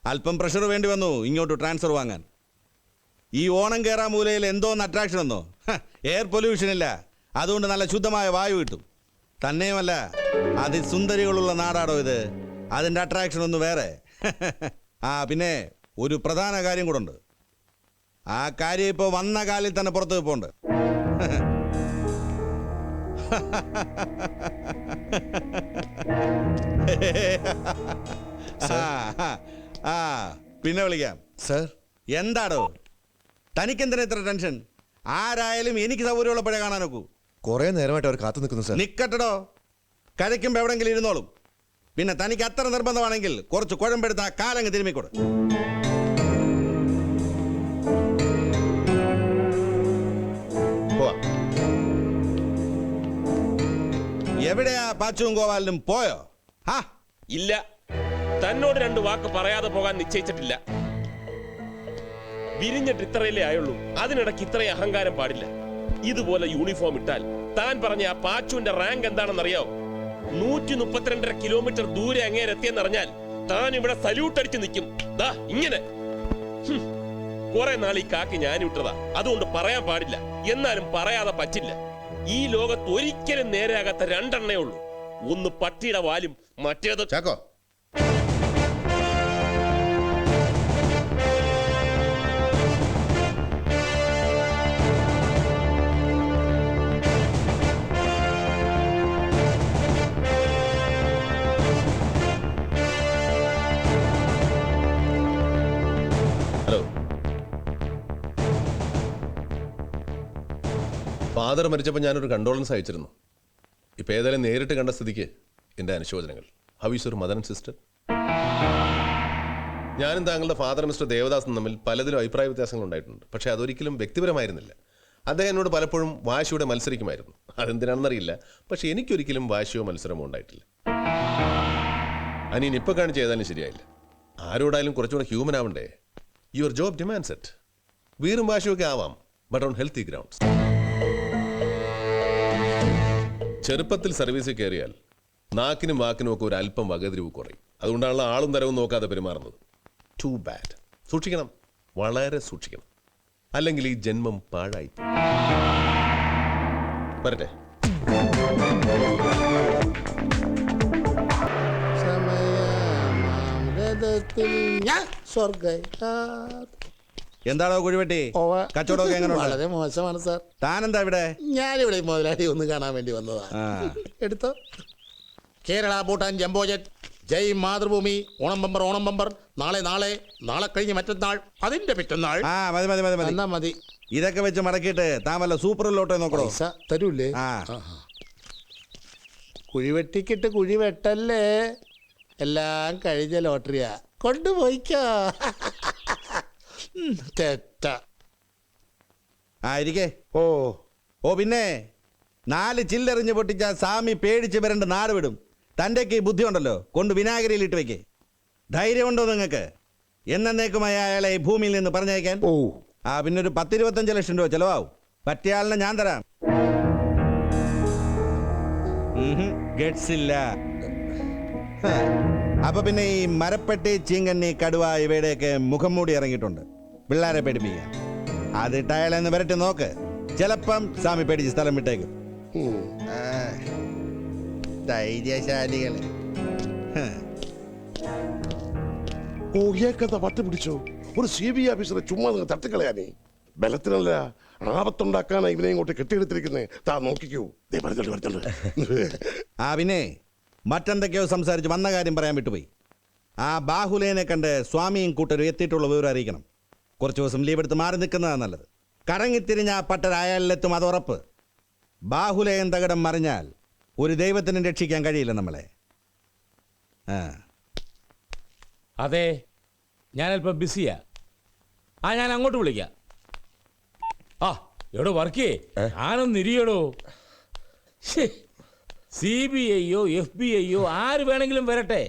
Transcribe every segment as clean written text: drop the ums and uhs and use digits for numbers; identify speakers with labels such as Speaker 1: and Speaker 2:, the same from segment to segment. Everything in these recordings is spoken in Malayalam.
Speaker 1: അല്പം പ്രഷർ വേണ്ടി വന്നു ഇങ്ങോട്ട് ട്രാൻസ്ഫർ വാങ്ങാൻ. ഈ ഓണം കയറാൻ മൂലയിൽ എന്തോന്ന് അട്രാക്ഷൻ ഒന്നോ? എയർ പൊല്യൂഷൻ ഇല്ല, അതുകൊണ്ട് നല്ല ശുദ്ധമായ വായു കിട്ടും. തന്നെയുമല്ല, അതിസുന്ദരികളുള്ള നാടാടോ ഇത്. അതിൻ്റെ അട്രാക്ഷൻ ഒന്ന് വേറെ. ആ പിന്നെ ഒരു പ്രധാന കാര്യം കൂടെ ഉണ്ട്. ആ കാര്യം ഇപ്പോൾ വന്ന കാലിൽ തന്നെ പുറത്ത് വെപ്പുണ്ട്. ആ പിന്നെ വിളിക്കാം
Speaker 2: സർ.
Speaker 1: എന്താടോ തനിക്കെന്തിനാ ഇത്ര ടെൻഷൻ? ആരായാലും എനിക്ക് സൗകര്യമുള്ളപ്പോഴേ കാണാൻ നോക്കൂ.
Speaker 2: കുറെ നേരമായിട്ട് അവർ കാത്തു നിൽക്കുന്നു സർ.
Speaker 1: നിക്കട്ടടോ, കഴിക്കുമ്പോ എവിടെങ്കിലും ഇരുന്നോളും. പിന്നെ തനിക്ക് അത്ര നിർബന്ധമാണെങ്കിൽ കുറച്ച് കുഴമ്പെടുത്ത് ആ കാലങ്ങ് തിരുമ്മിക്കൂടെ. എവിടെയാ പാച്ചുവും ഗോപാലനും പോയോ?
Speaker 3: ഇല്ല, തന്നോട് 2 വാക്ക് പറയാതെ പോകാൻ നിശ്ചയിച്ചിട്ടില്ല. വിരിഞ്ഞിട്ട് ഇത്രയല്ലേ ആയുള്ളൂ, അതിനിടയ്ക്ക് ഇത്രയും അഹങ്കാരം പാടില്ല. ഇതുപോലെ യൂണിഫോം ഇട്ടാൽ താൻ പറഞ്ഞ ആ പാച്ചുവിന്റെ റാങ്ക് എന്താണെന്നറിയാവോ? 132.5 കിലോമീറ്റർ ദൂരെ അങ്ങേരെത്തിയെന്നറിഞ്ഞാൽ താൻ ഇവിടെ സല്യൂട്ട് അടിച്ച് നിൽക്കും. ദാ ഇങ്ങനെ. കുറെ നാൾ ഈ കാക്കി ഞാൻ വിട്ടതാ, അതുകൊണ്ട് പറയാൻ പാടില്ല. എന്നാലും പറയാതെ പറ്റില്ല. ഈ ലോകത്ത് ഒരിക്കലും നേരെയാകാത്ത 2 എണ്ണേ ഉള്ളൂ. ഒന്ന് പട്ടിയുടെ വാലും, മറ്റേത്
Speaker 2: ചാക്കോ.
Speaker 4: ഹലോ. ഫാദർ മരിച്ചപ്പോൾ ഞാനൊരു കണ്ടോളൻസ് അയച്ചിരുന്നു. ഇപ്പം ഏതായാലും നേരിട്ട് കണ്ട സ്ഥിതിക്ക് എൻ്റെ അനുശോചനങ്ങൾ. How is your mother and sister? ഞാനും താങ്കളുടെ ഫാദർ മിസ്റ്റർ ദേവദാസും തമ്മിൽ പലതിലും അഭിപ്രായ വ്യത്യാസങ്ങൾ ഉണ്ടായിട്ടുണ്ട്. പക്ഷേ അതൊരിക്കലും വ്യക്തിപരമായിരുന്നില്ല. അദ്ദേഹം എന്നോട് പലപ്പോഴും വാശിയോടെ മത്സരിക്കുമായിരുന്നു. അതെന്തിനാണെന്നറിയില്ല, പക്ഷേ എനിക്കൊരിക്കലും വാശിയോ മത്സരമോ ഉണ്ടായിട്ടില്ല. അനിയൻ ഇപ്പോൾ കാണിച്ച് ഏതായാലും ശരിയായില്ല. ആരോടായാലും കുറച്ചുകൂടെ ഹ്യൂമൻ ആവണ്ടേ? Your job demands it. വീറും വാശിയൊക്കെ ആവാം, ബട്ട് ഓൺ ഹെൽത്തി ഗ്രൗണ്ട്സ്. ചെറുപ്പത്തിൽ സർവീസിൽ കയറിയാൽ നാക്കിനും വാക്കിനും ഒക്കെ ഒരു അല്പം വകതിരിവ് കുറയും. അതുകൊണ്ടാണല്ലോ ആളും തരവും നോക്കാതെ പെരുമാറുന്നത്. Too bad. സൂക്ഷിക്കണം, വളരെ സൂക്ഷിക്കണം. അല്ലെങ്കിൽ ഈ ജന്മം പാഴായി. വരട്ടെ.
Speaker 1: എന്താണോ കുഴിവെട്ടി? കച്ചവടമൊക്കെ എങ്ങനെ?
Speaker 5: വളരെ മോശമാണ് സാർ.
Speaker 1: താനെന്താ ഇവിടെ?
Speaker 5: ഞാനിവിടെ മുതലാളി ഒന്ന് കാണാൻ വേണ്ടി വന്നതാ. എടുത്തോ. കേരള ഭൂട്ടാൻ ജംബോ ജെറ്റ്, ജയ് മാതൃഭൂമി, ഓണം ബമ്പർ, ഓണം ബമ്പർ, നാളെ നാളെ, നാളെ കഴിഞ്ഞ് മറ്റന്നാൾ, അതിന്റെ പിറ്റന്നാൾ.
Speaker 1: മതി മതി മതി മതി.
Speaker 5: എന്നാ മതി.
Speaker 1: ഇതൊക്കെ വെച്ച് മടക്കിയിട്ട് താൻ വല്ല സൂപ്പറിലോട്ടോ നോക്കണോ?
Speaker 5: പൈസ തരൂല്ലേ? കുഴിവെട്ടിക്കിട്ട് കുഴി വെട്ടല്ലേ, എല്ലാം കഴിഞ്ഞ ലോട്ടറിയാ. കൊണ്ടുപോയിക്കോ. തെറ്റ.
Speaker 1: ഇരിക്കേ. ഓ പിന്നെ 4 ചില്ലെറിഞ്ഞ് പൊട്ടിച്ച സാമി പേടിച്ച് വരണ്ട് നാട് വിടും. തൻ്റെയൊക്കെ ഈ ബുദ്ധി ഉണ്ടല്ലോ, കൊണ്ട് വിനാഗിരിയിൽ ഇട്ട് വെക്കേ. ധൈര്യമുണ്ടോ നിങ്ങൾക്ക് എന്നേക്കുമായി അയാളെ ഈ ഭൂമിയിൽ നിന്ന് പറഞ്ഞയക്കാൻ? പിന്നെ ഒരു 10-25 ലക്ഷം രൂപ ചെലവാവും. പറ്റിയാളിനെ ഞാൻ തരാം. ഗഡ്സ് ഇല്ല. അപ്പൊ പിന്നെ ഈ മരപ്പെട്ടി, ചീങ്കണ്ണി, കടുവ ഇവയുടെയൊക്കെ മുഖം മൂടി ഇറങ്ങിയിട്ടുണ്ട് പിള്ളേരെ പേടിപ്പിക്കാൻ. അതിട്ട് അയാളെന്ന് വരട്ടെ നോക്ക്. ചിലപ്പം സാമി പേടിച്ച് സ്ഥലം വിട്ടേക്കും. ധൈര്യശാലികളെ.
Speaker 6: പട്ട് പിടിച്ചോ. ഒരു CBI ഓഫീസറെ ചുമ്മാ നിങ്ങൾ തട്ടിക്കളയാനേ. ബലത്തിനല്ല, ആപത്തുണ്ടാക്കാനാ ഇവനെ ഇങ്ങോട്ട് കെട്ടിയെടുത്തിരിക്കുന്നേ. താ നോക്കിക്കൂ.
Speaker 1: പിന്നെ മറ്റെന്തൊക്കെയോ സംസാരിച്ച് വന്ന കാര്യം പറയാൻ വിട്ടുപോയി. ആ ബാഹുലേനെ കണ്ട് സ്വാമിയും കൂട്ടരും എത്തിയിട്ടുള്ള വിവരം അറിയിക്കണം. കുറച്ച് ദിവസം ലീവ് എടുത്ത് മാറി നിൽക്കുന്നതാണ് നല്ലത്. കറങ്ങിത്തിരിഞ്ഞ പട്ടരായാലെത്തും, അത് ഉറപ്പ്. ബാഹുലേയൻ തകടം മറിഞ്ഞാൽ ഒരു ദൈവത്തിനും രക്ഷിക്കാൻ കഴിയില്ല നമ്മളെ.
Speaker 7: അതെ, ഞാനല്പം ബിസിയാ. ഞാൻ അങ്ങോട്ട് വിളിക്കാം. എടോ വർക്കേ, ഞാനൊന്ന് ഇരിയടോ. CBI-യോ FBI-യോ ആര് വേണമെങ്കിലും വരട്ടെ.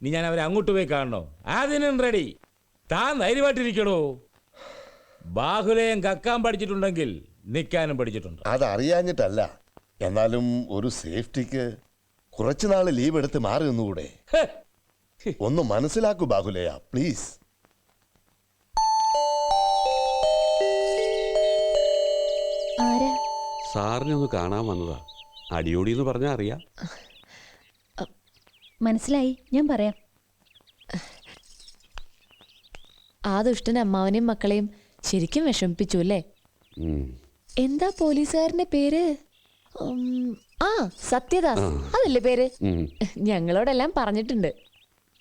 Speaker 7: ഇനി ഞാൻ അവരെ അങ്ങോട്ട് പോയി കാണണോ? അതിനും റെഡി. താൻ ധൈര്യമായിട്ടിരിക്കണോ. ബാഹുലേയം കക്കാൻ പഠിച്ചിട്ടുണ്ടെങ്കിൽ നിൽക്കാനും പഠിച്ചിട്ടുണ്ട്.
Speaker 6: അതറിയാഞ്ഞിട്ടല്ല, എന്നാലും ഒരു സേഫ്റ്റിക്ക് കുറച്ചുനാൾ ലീവ് എടുത്ത് മാറി നിന്നുകൂടെ? ഒന്ന് മനസ്സിലാക്കൂ ബാഹുലയ പ്ലീസ്.
Speaker 8: ആരാ?
Speaker 9: സാറിനെ ഒന്ന് കാണാൻ വന്നതാ. അടിയോടി എന്ന് പറഞ്ഞാൽ അറിയാം.
Speaker 8: മനസ്സിലായി, ഞാൻ പറയാം. ആ ദുഷ്ടൻ അമ്മാവനെയും മക്കളെയും ശരിക്കും വിഷമിപ്പിച്ചു അല്ലേ? എന്താ പോലീസുകാരന്റെ പേര്? ആ, സത്യദാസ് അതല്ലേ പേര്? ഞങ്ങളോടെല്ലാം പറഞ്ഞിട്ടുണ്ട്.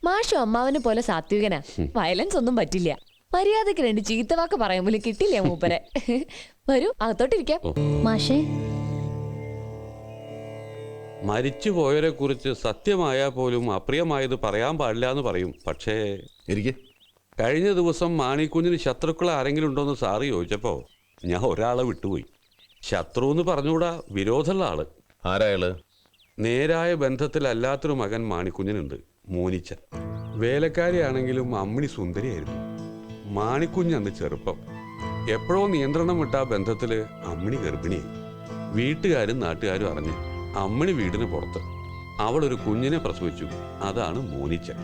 Speaker 8: മാഷും അമ്മാവനെ പോലെ സാത്വികനാ, വയലൻസ് ഒന്നും പറ്റില്ല. മര്യാദക്ക് രണ്ട് ചീത്തവാക്ക് പറയാൻ പോലും കിട്ടില്ല മൂപ്പരെ. വരൂ, അകത്തോട്ടിരിക്കാം. മാഷേ,
Speaker 9: മരിച്ചുപോയവരെ കുറിച്ച് സത്യമായാൽ പോലും അപ്രിയമായത് പറയാൻ പാടില്ല എന്ന് പറയും. പക്ഷേ കഴിഞ്ഞ ദിവസം മാണിക്കുഞ്ഞിന് ശത്രുക്കൾ ആരെങ്കിലും ഉണ്ടോയെന്ന് സാറ് ചോദിച്ചപ്പോൾ ഞാൻ ഒരാളെ വിട്ടുപോയി. ശത്രു എന്ന് പറഞ്ഞുകൂടാ, വിരോധമുള്ള ആള്.
Speaker 4: ആരായാള്?
Speaker 9: നേരായ ബന്ധത്തിലല്ലാത്തൊരു മകൻ മാണിക്കുഞ്ഞിനുണ്ട്, മോനിച്ചൻ. വേലക്കാരിയാണെങ്കിലും അമ്മിണി സുന്ദരിയായിരുന്നു. മാണിക്കുഞ്ഞ് അന്ന് ചെറുപ്പം. എപ്പോഴോ നിയന്ത്രണം വിട്ട ആ ബന്ധത്തിൽ അമ്മിണി ഗർഭിണിയായി. വീട്ടുകാരും നാട്ടുകാരും അറിഞ്ഞ് അമ്മിണി വീടിന് പുറത്ത്. അവളൊരു കുഞ്ഞിനെ പ്രസവിച്ചു. അതാണ് മോനിച്ചൻ.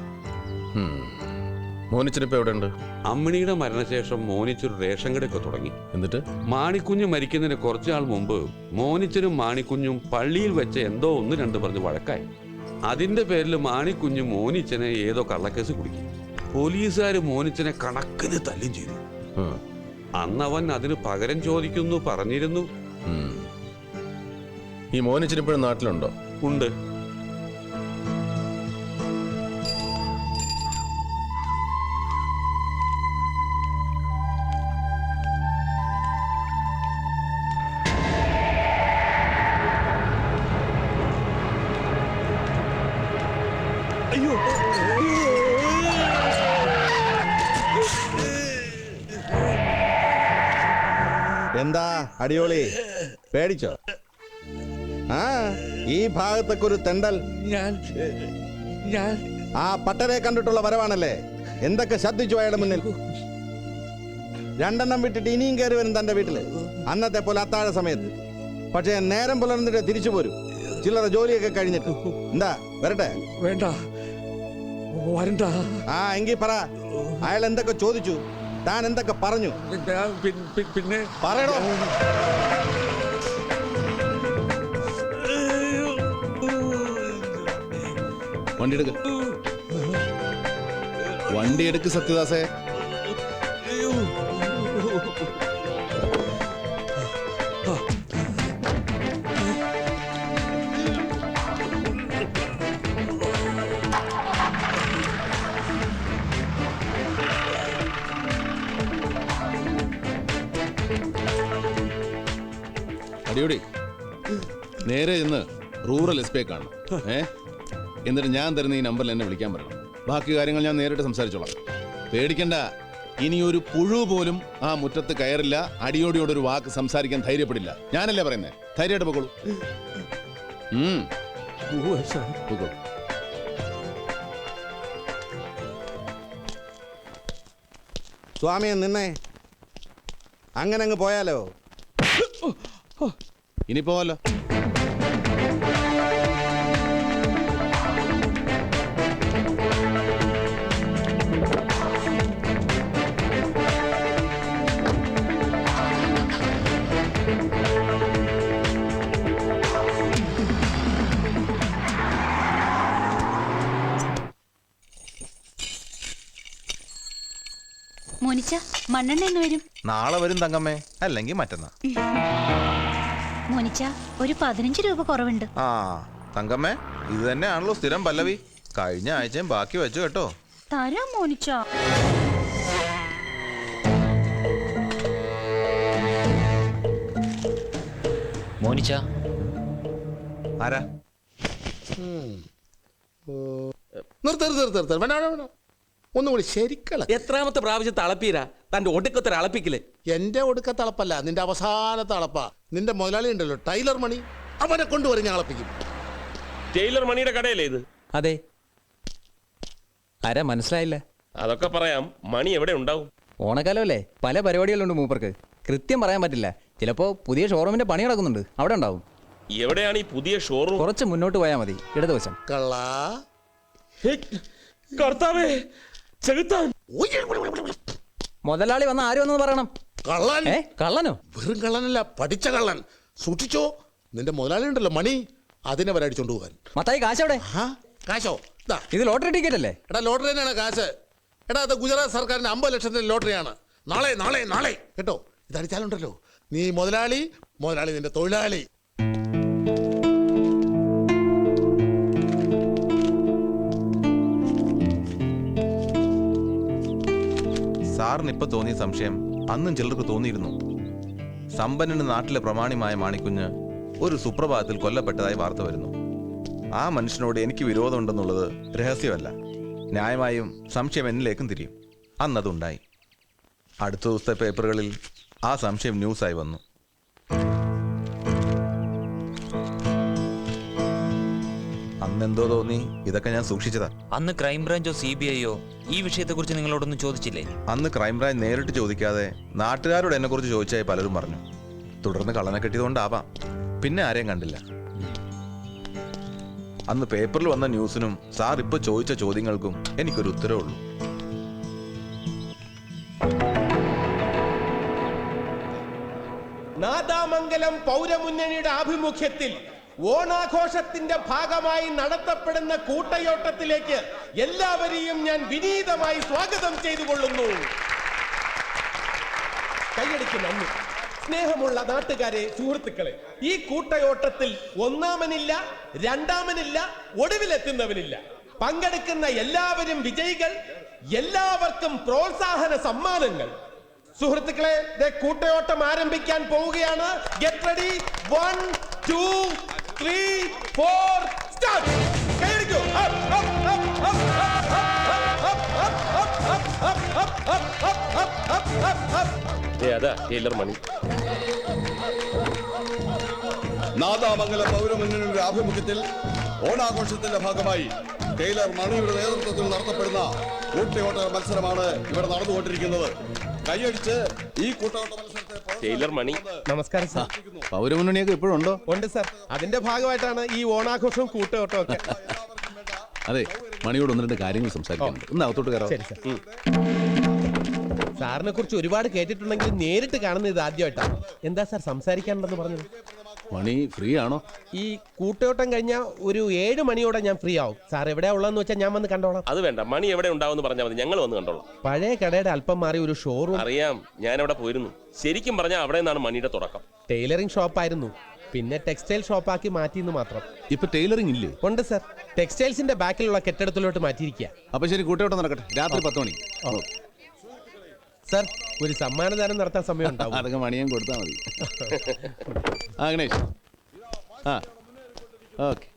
Speaker 4: മോനിച്ചനിപ്പോ എവിടെ ഉണ്ട്?
Speaker 9: അമ്മിണിയുടെ മരണശേഷം മോനിച്ചൊരു റേഷൻ കടയൊക്കെ തുടങ്ങി.
Speaker 4: എന്നിട്ട്
Speaker 9: മാണിക്കുഞ്ഞ് മരിക്കുന്നതിന് കുറച്ചുനാൾ മുമ്പ് മോനിച്ചനും മാണിക്കുഞ്ഞും പള്ളിയിൽ വെച്ച് എന്തോ ഒന്ന് രണ്ട് പറഞ്ഞ് വഴക്കായി. അതിന്റെ പേരിൽ മാണിക്കുഞ്ഞ് മോനിച്ചനെ ഏതോ കള്ളക്കേസ് കുടുക്കി. പോലീസുകാർ മോനിച്ചനെ കണക്കിന് തല്ലും ചെയ്തു. അന്നവൻ അതിന് പകരം ചോദിക്കുന്നു പറഞ്ഞിരുന്നു.
Speaker 4: ഈ മോനിച്ചനിപ്പോഴും നാട്ടിലുണ്ടോ?
Speaker 9: ഉണ്ട്.
Speaker 1: എന്താ അടിയോളി, പേടിച്ചോ? ആ, ഈ ഭാഗത്തൊക്കെ ഒരു തെണ്ടൽ. ആ പട്ടരെ കണ്ടിട്ടുള്ള വരവാണല്ലേ? എന്തൊക്കെ ശബ്ദിച്ചു അയാളുടെ മുന്നിൽ. രണ്ടെണ്ണം വിട്ടിട്ട് ഇനിയും കയറി വരും തന്റെ വീട്ടില്, അന്നത്തെ പോലെ അത്താഴ സമയത്ത്. പക്ഷെ നേരം പുലർന്നിട്ട് തിരിച്ചു പോരും, ചില്ലറ ജോലിയൊക്കെ കഴിഞ്ഞിട്ട്. എന്താ വരട്ടെ?
Speaker 7: വേണ്ട, വരണ്ട.
Speaker 1: ആ, എങ്കി പറ, അയാൾ എന്തൊക്കെ ചോദിച്ചു, താൻ എന്തൊക്കെ പറഞ്ഞു?
Speaker 7: പിന്നെ
Speaker 1: പറയണോ?
Speaker 10: വണ്ടി എടുക്ക് സത്യദാസേ. അടിയോടി, നേരെ ഇന്ന് റൂറൽ എസ് പി കാണണം. എന്നിട്ട് ഞാൻ തരുന്ന ഈ നമ്പറിൽ എന്നെ വിളിക്കാൻ പറയണം. ബാക്കി കാര്യങ്ങൾ ഞാൻ നേരിട്ട് സംസാരിച്ചോളാം. പേടിക്കണ്ട, ഇനി ഒരു പുഴു പോലും ആ മുറ്റത്ത് കയറില്ല. അടിയോടിയോടൊരു വാക്ക് സംസാരിക്കാൻ ധൈര്യപ്പെടില്ല. ഞാനല്ലേ പറയുന്നേ, ധൈര്യമായിട്ട് പൊക്കോളൂ. പൊക്കോളൂ.
Speaker 1: സ്വാമിയെ നിന്നേ, അങ്ങനെ അങ്ങ് പോയാലോ?
Speaker 10: ഇനി പോവല്ലോ.
Speaker 8: മോനിച്ച, മണ്ണെണ്ണ എന്ന് വരും?
Speaker 2: നാളെ വരും തങ്കമ്മേ, അല്ലെങ്കിൽ മറ്റന്നാ.
Speaker 8: മോനിച്ച, ഒരു 15 രൂപ കുറവുണ്ട്.
Speaker 2: ആ തങ്കമ്മേ, ഇത് തന്നെയാണല്ലോ സ്ഥിരം പല്ലവി. കഴിഞ്ഞ ആഴ്ചയും ബാക്കി വെച്ചു കേട്ടോ.
Speaker 8: തരാം മോനിച്ച.
Speaker 11: മോനിച്ച,
Speaker 2: ആരാ?
Speaker 5: നിർത്ത വേണ്ട വേണ്ട വേണ്ട, ഒന്നുകൂടി ശരിക്കള.
Speaker 3: എത്രാമത്തെ പ്രാവശ്യം തളപ്പീരാ തന്റെ ഒടുക്കത്തെ അളപ്പിക്കല്?
Speaker 5: എന്റെ ഒടുക്കത്തെ അളപ്പല്ല, നിന്റെ അവസാനത്തെ അളപ്പാ. നിന്റെ മുതലാളി ഉണ്ടല്ലോ, ടൈലർ മണി, അവനെ കൊണ്ടുവരും ഞാൻ അളപ്പിക്കും.
Speaker 3: ടൈലർ മണിയുടെ കടയല്ലേ ഇത്?
Speaker 11: അതെ. ആരാ മനസ്സിലായില്ല?
Speaker 3: അതൊക്കെ പറയാം. മണി എവിടെ ഉണ്ടാവും?
Speaker 11: ഓണക്കാലമല്ലേ, പല പരിപാടികളുണ്ട് മൂപ്പർക്ക്. കൃത്യം പറയാൻ പറ്റില്ല. ചിലപ്പോ പുതിയ ഷോറൂമിന്റെ പണി നടക്കുന്നുണ്ട്, അവിടെ ഉണ്ടാവും.
Speaker 3: എവിടെയാണ് ഈ പുതിയ ഷോറൂം?
Speaker 11: കുറച്ച് മുന്നോട്ട് പോയാൽ മതി, ഇടതുവശം.
Speaker 5: കള്ളാ,
Speaker 3: കർത്താവേ ചെകുത്താൻ.
Speaker 11: മുതലാളി വന്ന ആരും ഒന്നും പറയണം.
Speaker 5: കള്ളൻ.
Speaker 11: കള്ളനോ?
Speaker 5: വെറും കള്ളനല്ല, പഠിച്ച കള്ളൻ. സൂക്ഷിച്ചോ, നിന്റെ മുതലാളി ഉണ്ടല്ലോ മണി, അതിനെ വരെ അടിച്ചോണ്ട് പോകാൻ.
Speaker 11: മത്തായി കാശ് എവിടെ?
Speaker 5: കാശോ? ഇതാ.
Speaker 11: ഇത് ലോട്ടറി ടിക്കറ്റ് അല്ലേ?
Speaker 5: എടാ ലോട്ടറി തന്നെയാണ് കാശ്. എടാ അത് ഗുജറാത്ത് സർക്കാരിന്റെ 50 ലക്ഷത്തിന്റെ ലോട്ടറിയാണ്. നാളെ നാളെ നാളെ കേട്ടോ, ഇതടിച്ചാലുണ്ടല്ലോ നീ മുതലാളി, മുതലാളി നിന്റെ തൊഴിലാളി.
Speaker 2: സാറിന് ഇപ്പൊ തോന്നിയ സംശയം അന്നും ചിലർക്ക് തോന്നിയിരുന്നു. സമ്പന്നന് നാട്ടിലെ പ്രമാണിമായ മാണിക്കുഞ്ഞ് ഒരു സുപ്രഭാതത്തിൽ കൊല്ലപ്പെട്ടതായി വാർത്ത വരുന്നു. ആ മനുഷ്യനോട് എനിക്ക് വിരോധമുണ്ടെന്നുള്ളത് രഹസ്യമല്ല. ന്യായമായും സംശയം എന്നിലേക്കും തിരിയും. അന്നതുണ്ടായി. അടുത്ത ദിവസത്തെ പേപ്പറുകളിൽ ആ സംശയം ന്യൂസായി വന്നു. അന്നെന്തോ തോന്നി ഇതൊക്കെ ഞാൻ സൂക്ഷിച്ചതാ.
Speaker 12: അന്ന് ക്രൈംബ്രാഞ്ചോ CBI ഈ വിഷയത്തെക്കുറിച്ച് നിങ്ങളോടൊന്നും ചോദിച്ചില്ലേ?
Speaker 2: അന്ന് ക്രൈംബ്രാഞ്ച് നേരിട്ട് ചോദിക്കാതെ നാട്ടുകാരോട് എന്നെ കുറിച്ച് ചോദിച്ചായി പലരും പറഞ്ഞു. തുടർന്ന് കള്ളനെ കെട്ടിയതുകൊണ്ടാവാം പിന്നെ ആരെയും കണ്ടില്ല. അന്ന് പേപ്പറിൽ വന്ന ന്യൂസിനും സാർ ഇപ്പൊ ചോദിച്ച ചോദ്യങ്ങൾക്കും എനിക്കൊരു ഉത്തരവേ ഉള്ളൂ.
Speaker 3: നാദാമംഗലം പൗരമുന്നണിയുടെ ആഭിമുഖ്യത്തിൽ ഓണാഘോഷത്തിന്റെ ഭാഗമായി നടത്തപ്പെടുന്ന കൂട്ടയോട്ടത്തിലേക്ക് എല്ലാവരെയും ഞാൻ വിനീതമായി സ്വാഗതം ചെയ്തുകൊള്ളുന്നു. കൈയടിക്ക് നന്ദി. സ്നേഹമുള്ള നാട്ടുകാരെ, സുഹൃത്തുക്കളെ, ഈ കൂട്ടയോട്ടത്തിൽ ഒന്നാമനില്ല, രണ്ടാമനില്ല, ഒടുവിലെത്തുന്നവനില്ല. പങ്കെടുക്കുന്ന എല്ലാവരും വിജയികൾ, എല്ലാവർക്കും പ്രോത്സാഹന സമ്മാനങ്ങൾ. സുഹൃത്തുക്കളെ, കൂട്ടയോട്ടം ആരംഭിക്കാൻ പോവുകയാണ്. Get ready. 1 2 3 4 സ്റ്റാർട്ട്. കൈയടിക്കൂ. അതാ ടൈലർ മണി.
Speaker 13: നാദാമംഗലം പൗരമുന്നണിയുടെ ആഭിമുഖ്യത്തിൽ ഓണാഘോഷത്തിന്റെ ഭാഗമായി ടൈലർ മണിയുടെ നേതൃത്വത്തിൽ നടത്തപ്പെടുന്ന കൂട്ടയോട്ട മത്സരമാണ് ഇവിടെ നടന്നുകൊണ്ടിരിക്കുന്നത്. കൈയടിച്ച് ഈ കൂട്ടയോട്ട മത്സരത്തെ
Speaker 3: ടൈലർ മണി. നമസ്കാരം സാർ.
Speaker 10: പൗരമുന്നണിയൊക്കെ ഇപ്പോഴും ഉണ്ടോ?
Speaker 3: ഉണ്ട് സാർ. അതിന്റെ ഭാഗമായിട്ടാണ് ഈ ഓണാഘോഷവും കൂട്ടയോട്ടവും ഒക്കെ.
Speaker 10: അതെ, മണിയോട് 1-2 കാര്യങ്ങൾ സംസാരിക്കാനുണ്ട്. ഒന്ന് അകത്തോട്ട് കയറാം.
Speaker 3: സാറിനെ കുറിച്ച് ഒരുപാട് കേട്ടിട്ടുണ്ടെങ്കിൽ നേരിട്ട് കാണുന്നത് ഇത് ആദ്യമായിട്ടാണ്. എന്താ സാർ സംസാരിക്കാനുണ്ടെന്ന് പറഞ്ഞത്?
Speaker 10: മണി ഫ്രീ ആണോ?
Speaker 3: ഈ കൂട്ടയോട്ടം കഴിഞ്ഞാൽ ഒരു 7 മണിയോടെ ഞാൻ ഫ്രീ ആവും. സാർ എവിടെയാ ഉള്ളതെന്ന് വെച്ചാൽ ഞാൻ വന്ന് കണ്ടോളാം. അത് വേണ്ട, മണി എവിടെ ഉണ്ടാവും പറഞ്ഞാൽ മതി, ഞങ്ങൾ വന്ന് കണ്ടോളാം. പഴയ കടയുടെ അല്പം മാറി ഒരു ഷോറൂം. അറിയാം, ഞാൻ അവിടെ പോയിരുന്നു. ശരിക്കും പറഞ്ഞാൽ അവിടെ നിന്നാണ് മണിയുടെ തുടക്കം. ടൈലറിംഗ് ഷോപ്പായിരുന്നു, പിന്നെ ടെക്സ്റ്റൈൽ ഷോപ്പാക്കി മാറ്റിയെന്ന് മാത്രം.
Speaker 10: ഇപ്പൊ ടൈലറിംഗ് ഇല്ലേ?
Speaker 3: ഉണ്ട് സാർ. ടെക്സ്റ്റൈൽസിന്റെ ബാക്കിലുള്ള കെട്ടിടത്തിലോട്ട് മാറ്റിയിരിക്കുക.
Speaker 10: അപ്പൊ ശരി, കൂട്ടയോട്ടം നടക്കട്ടെ. രാത്രി 10 മണി.
Speaker 3: സാർ, ഒരു സമ്മാനദാനം നടത്താൻ സമയം ഉണ്ടാവും.
Speaker 10: അതൊക്കെ മണിയാൻ കൊടുത്താൽ മതി. ആ ഗണേഷ്. ആ ഓക്കെ.